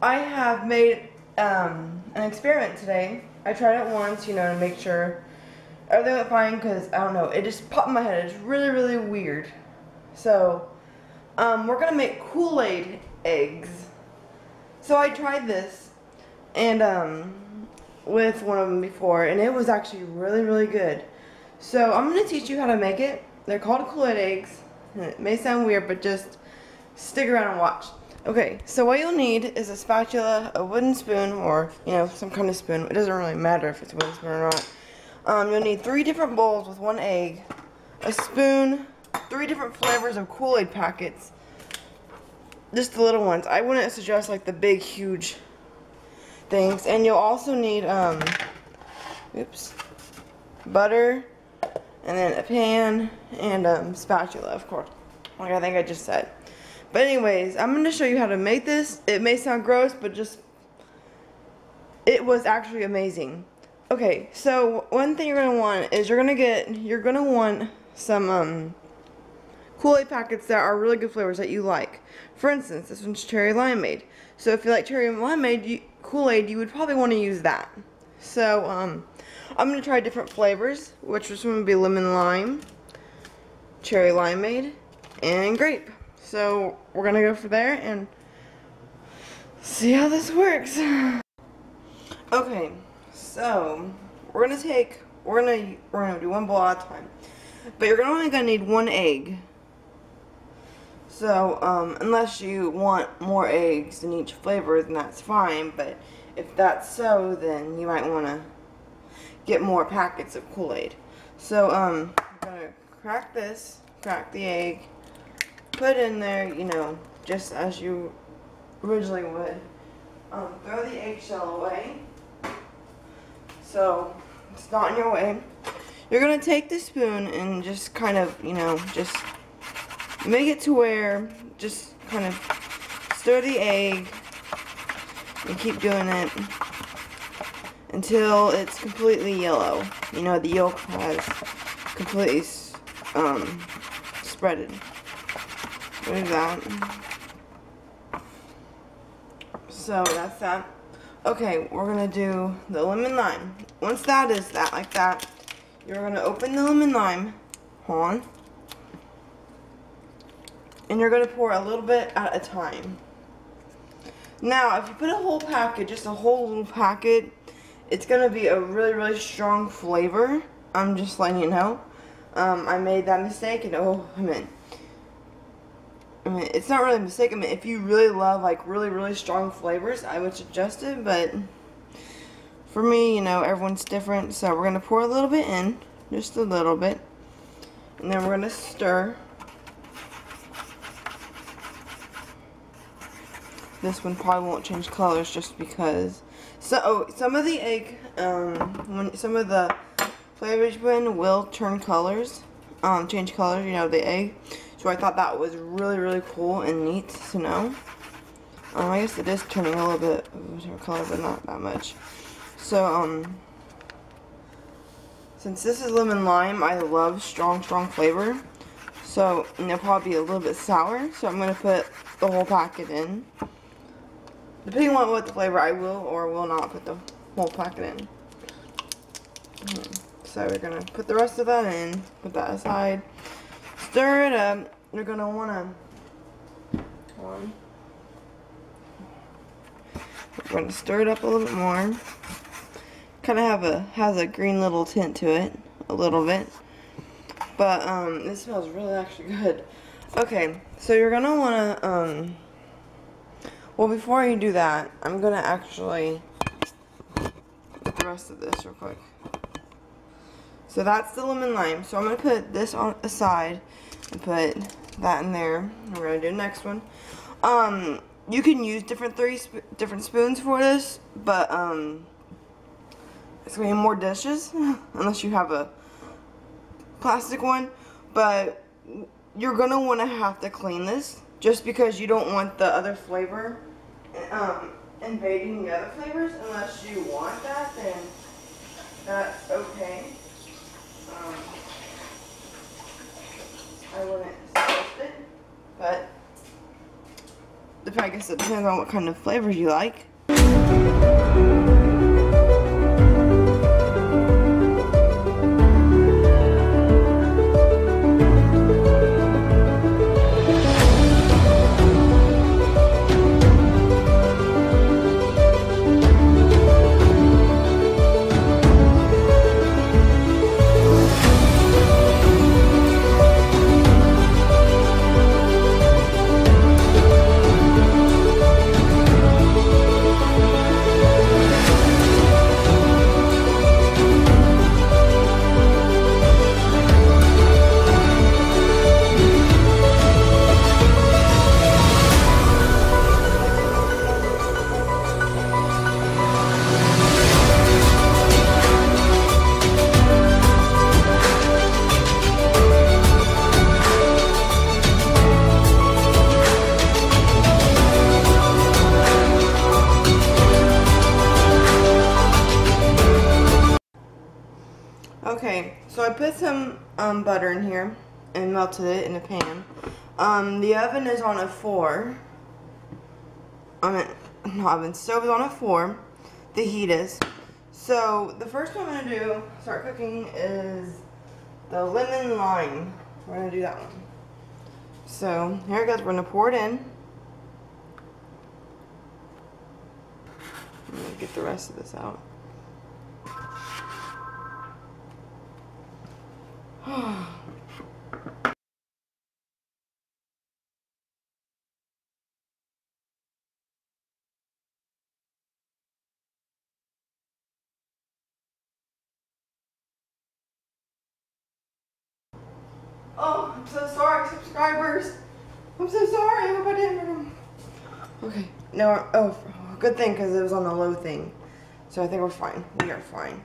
I have made an experiment today. I tried it once, you know, to make sure everything went fine, because, I don't know, it just popped in my head. It's really, really weird. So, we're going to make Koolaid eggs. So I tried this, and, with one of them before, and it was actually really, really good. So I'm going to teach you how to make it. They're called Koolaid eggs. It may sound weird, but just stick around and watch. Okay, so what you'll need is a spatula, a wooden spoon, or, you know, some kind of spoon. It doesn't really matter if it's a wooden spoon or not. You'll need 3 different bowls with 1 egg, a spoon, 3 different flavors of Kool-Aid packets. Just the little ones. I wouldn't suggest like the big, huge things. And you'll also need, butter, and then a pan, and spatula, of course, like I think I just said. But anyways, I'm going to show you how to make this. It may sound gross, but it was actually amazing. Okay, so one thing you're going to want is you're going to want some Kool-Aid packets that are really good flavors that you like. For instance, this one's cherry limeade. So if you like cherry limeade Kool-Aid, you would probably want to use that. So I'm going to try different flavors, which is going to be lemon lime, cherry limeade, and grape. So we're going to go for there and see how this works. Okay, so we're going to do one bowl at a time. But you're only going to need 1 egg. So, unless you want more eggs in each flavor, then that's fine. But if that's so, then you might want to get more packets of Kool-Aid. So, I'm going to crack the egg, put in there, you know, just as you originally would. Throw the eggshell away, so it's not in your way. You're going to take the spoon and just kind of, you know, just make it to where, just kind of stir the egg and keep doing it until it's completely yellow. You know, the yolk has completely spreaded. Look at that. So that's that. Okay, we're gonna do the lemon lime. Once that is like that, you're gonna open the lemon lime, hold on, and you're gonna pour a little bit at a time. Now, if you put a whole packet, just a whole little packet, it's gonna be a really, really strong flavor. I'm just letting you know. I made that mistake, and I mean, it's not really a mistake. I mean, if you really love like really, really strong flavors, I would suggest it. But for me, you know, everyone's different. So we're gonna pour a little bit in, just a little bit, and then we're gonna stir. This one probably won't change colors just because. So some of the egg, some of the flavors you put in will turn colors, change colors. You know, the egg. So I thought that was really, really cool and neat to know. I guess it is turning a little bit of color, but not that much. So, since this is lemon lime, I love strong, strong flavor. So, and it'll probably be a little bit sour. So I'm going to put the whole packet in. Depending on what the flavor, I will or will not put the whole packet in. So we're going to put the rest of that in, put that aside. Stir it up. You're going to want to, we're going to stir it up a little bit more. Kind of has a green little tint to it, a little bit. But, it smells really actually good. Okay, so you're going to want to, well, before you do that, I'm going to actually put the rest of this real quick. So that's the lemon lime. So I'm going to put this on aside and put that in there. We're going to do the next one. You can use different spoons for this, but it's going to be more dishes unless you have a plastic one. But you're going to want to have to clean this just because you don't want the other flavor invading the other flavors. Unless you want that, then that's okay. I wouldn't suggest it, but I guess it depends on what kind of flavors you like. Okay, so I put some butter in here and melted it in a pan. The oven is on a 4. Stove is on a 4. The heat is. So the first one I'm gonna do, start cooking, is the lemon lime. We're gonna do that one. So here it goes. We're gonna pour it in. I'm gonna get the rest of this out. Oh, I'm so sorry, subscribers. I'm so sorry. I hope I didn't. Okay. No. Oh, good thing because it was on the low thing. So I think we're fine. We are fine.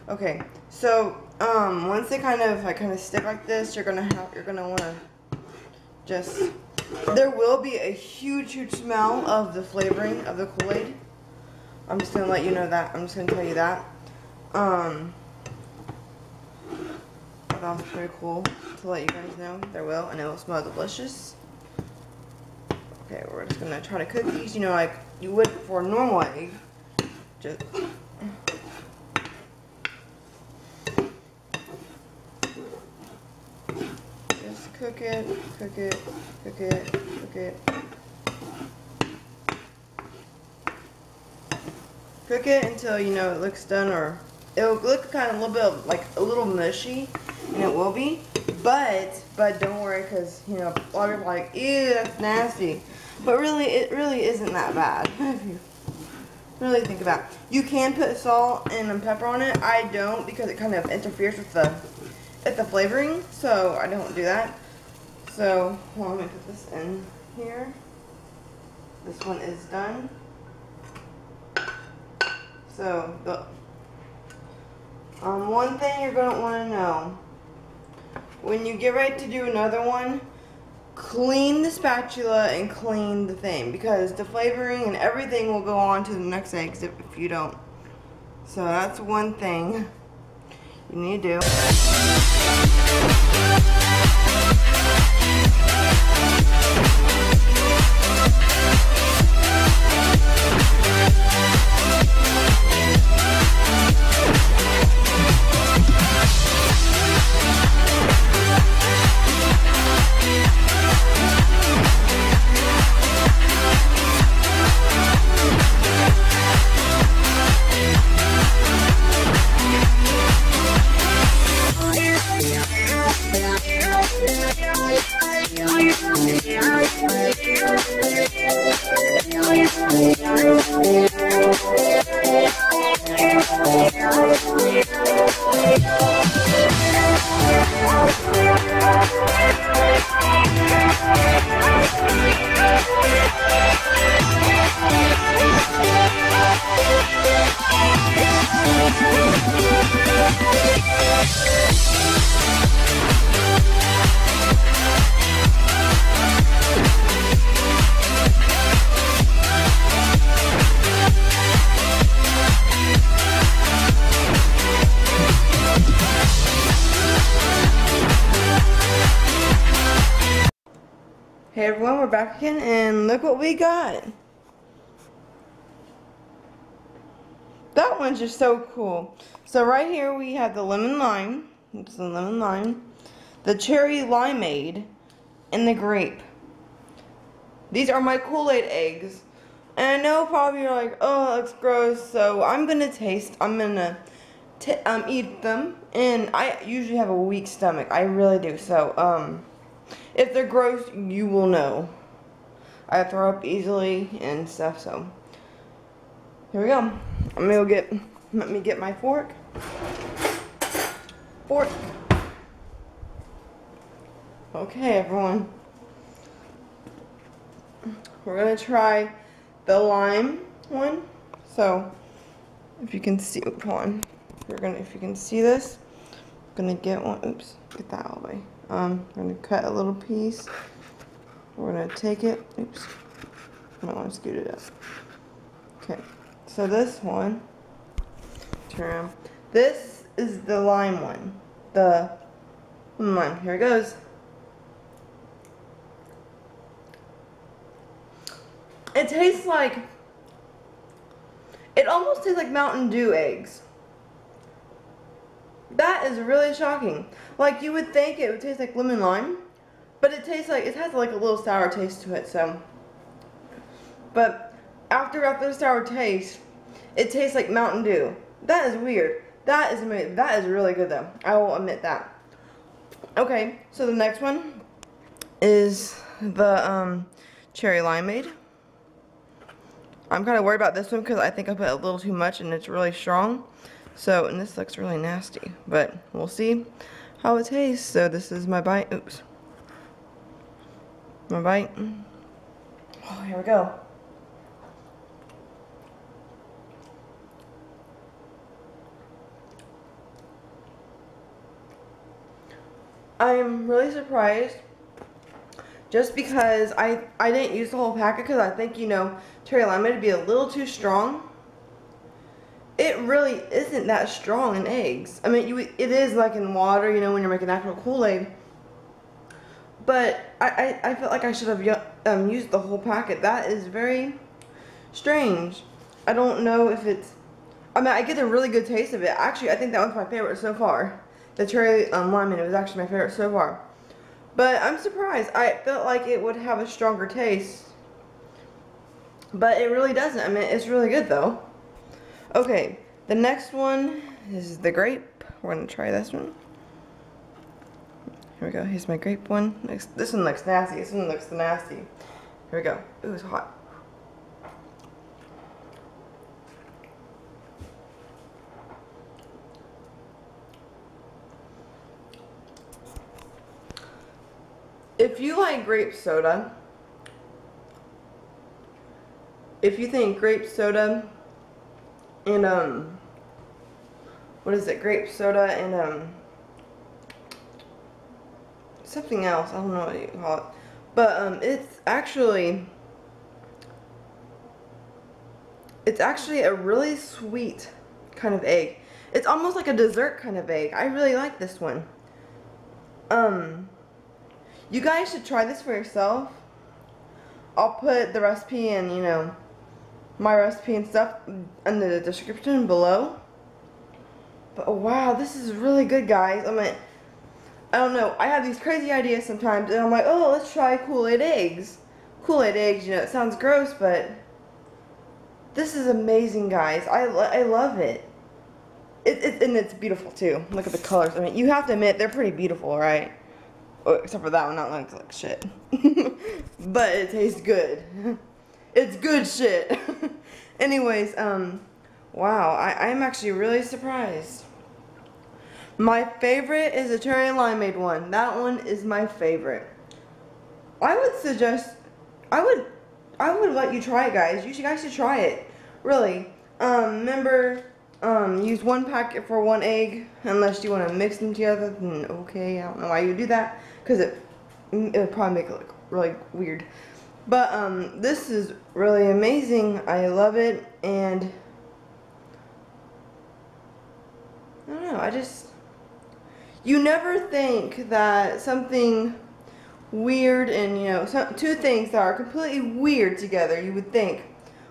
Okay. So once they kind of stick like this, you're gonna want to just. There will be a huge smell of the flavoring of the Kool-Aid. I'm just gonna let you know that. I'm just gonna tell you that. That's pretty cool to let you guys know. There will, and it will smell delicious. Okay, we're just gonna try to cook these, you know, like you would for a normal egg. Just cook it, cook it, cook it, cook it. Cook it until you know it looks done, or it'll look kind of a little bit like a little mushy, and it will be. But don't worry, because you know a lot of people are like, ew, that's nasty. But really, it really isn't that bad if you really think about it. You can put salt and pepper on it. I don't, because it kind of interferes with the flavoring, so I don't do that. So well, let me put this in here. This one is done. So the one thing you're going to want to know, when you get ready to do another one, clean the spatula and clean the thing, because the flavoring and everything will go on to the next eggs if you don't. So that's one thing you need to do. Hey everyone, we're back again and look what we got. That one's just so cool. So right here we have the lemon lime, the cherry limeade, and the grape. These are my Koolaid eggs. And I know probably you're like, oh, that looks gross, so I'm gonna eat them. And I usually have a weak stomach, I really do. So if they're gross, you will know. I throw up easily and stuff, so here we go. Let me get my fork. Okay, everyone. We're gonna try the lime one. So, if you can see, hold on. If you can see this, I'm gonna get one. Oops, get that all the way. We're gonna cut a little piece. We're gonna take it. Oops, I might want to scoot it up. Okay, so this one. Turn around. This is the lime one. The lime. Here it goes. It tastes like, it almost tastes like Mountain Dew eggs. That is really shocking. Like, you would think it would taste like lemon lime, but it tastes like, it has like a little sour taste to it, so. But after the sour taste, it tastes like Mountain Dew. That is weird. That is amazing. That is really good though. I will admit that. Okay, so the next one is the cherry limeade. I'm kind of worried about this one because I think I put a little too much and it's really strong. So, and this looks really nasty, but we'll see how it tastes. So this is my bite. Oops. My bite. Oh, here we go. I'm really surprised just because I didn't use the whole packet because I think, you know, cherry limeade would be a little too strong. It really isn't that strong in eggs. I mean, it is like in water, you know, when you're making actual Kool-Aid. But I felt like I should have used the whole packet. That is very strange. I don't know if it's, I mean, I get a really good taste of it. Actually, I think that one's my favorite so far. The cherry limeade was actually my favorite so far. But I'm surprised. I felt like it would have a stronger taste. But it really doesn't. I mean, it's really good though. Okay, the next one is the grape. We're going to try this one. Here we go. Here's my grape one. This one looks nasty. This one looks nasty. Here we go. Ooh, it's hot. If you like grape soda, if you think grape soda and what is it? Grape soda and something else. I don't know what you call it. But it's actually a really sweet kind of egg. It's almost like a dessert kind of egg. I really like this one. You guys should try this for yourself. I'll put the recipe and, you know, my recipe and stuff in the description below. But oh, wow, this is really good, guys. I mean, I don't know. I have these crazy ideas sometimes, and I'm like, oh, let's try Koolaid eggs. Koolaid eggs, you know, it sounds gross, but this is amazing, guys. I love it. And it's beautiful too. Look at the colors. I mean, you have to admit they're pretty beautiful, right? Except for that one, not like shit. But it tastes good. It's good shit. Anyways, wow, I'm actually really surprised. My favorite is the cherry limeade one. That one is my favorite. I would suggest, I would let you try it, guys. You guys should try it. Really. Remember, use one packet for one egg, unless you want to mix them together. Then okay, I don't know why you would do that, because it would probably make it look really weird. But this is really amazing. I love it, and I don't know. You never think that something weird and, you know, two things that are completely weird together, you would think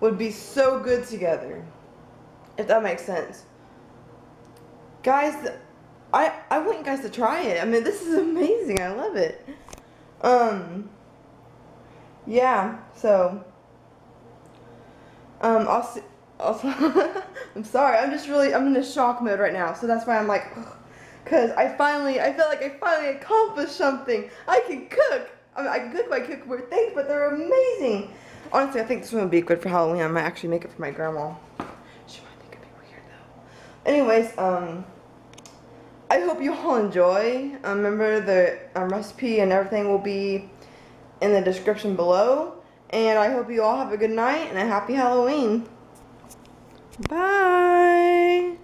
would be so good together, if that makes sense. Guys, I want you guys to try it. I mean, this is amazing. I love it. Yeah, so also I'm sorry, I'm in a shock mode right now, so that's why I'm like, because I feel like I finally accomplished something. I can cook. I mean, I can cook, but I cook weird things, but they're amazing. Honestly, I think this one would be good for Halloween. I might actually make it for my grandma. She might think it'd be weird though. Anyways, I hope you all enjoy. Remember the recipe and everything will be in the description below. And I hope you all have a good night and a happy Halloween. Bye.